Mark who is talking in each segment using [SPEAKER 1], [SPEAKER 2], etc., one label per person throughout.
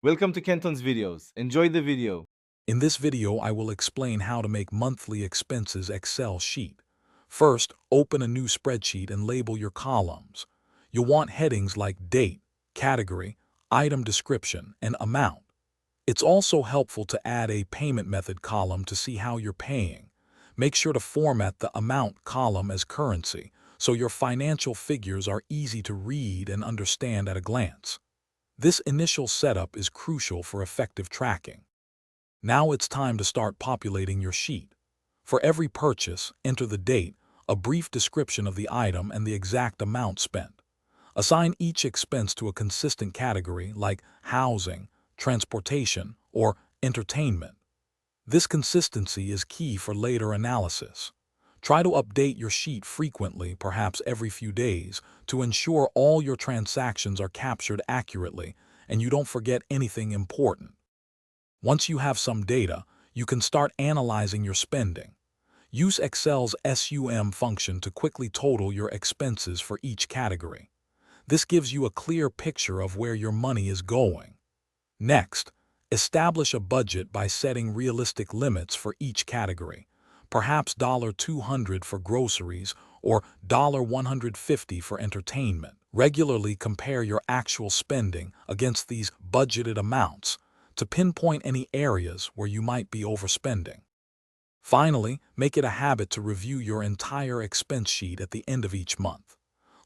[SPEAKER 1] Welcome to Kenton's videos. Enjoy the video.
[SPEAKER 2] In this video, I will explain how to make monthly expenses Excel sheet. First, open a new spreadsheet and label your columns. You'll want headings like date, category, item description, and amount. It's also helpful to add a payment method column to see how you're paying. Make sure to format the amount column as currency, so your financial figures are easy to read and understand at a glance. This initial setup is crucial for effective tracking. Now it's time to start populating your sheet. For every purchase, enter the date, a brief description of the item, and the exact amount spent. Assign each expense to a consistent category like housing, transportation, or entertainment. This consistency is key for later analysis. Try to update your sheet frequently, perhaps every few days, to ensure all your transactions are captured accurately and you don't forget anything important. Once you have some data, you can start analyzing your spending. Use Excel's SUM function to quickly total your expenses for each category. This gives you a clear picture of where your money is going. Next, establish a budget by setting realistic limits for each category, perhaps $200 for groceries or $150 for entertainment. Regularly compare your actual spending against these budgeted amounts to pinpoint any areas where you might be overspending. Finally, make it a habit to review your entire expense sheet at the end of each month.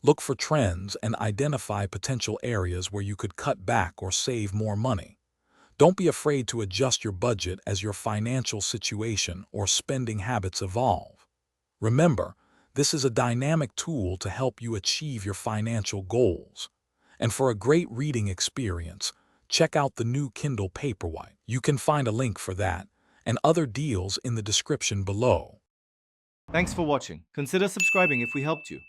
[SPEAKER 2] Look for trends and identify potential areas where you could cut back or save more money. Don't be afraid to adjust your budget as your financial situation or spending habits evolve. Remember, this is a dynamic tool to help you achieve your financial goals. And for a great reading experience, check out the new Kindle Paperwhite. You can find a link for that and other deals in the description below.
[SPEAKER 1] Thanks for watching. Consider subscribing if we helped you.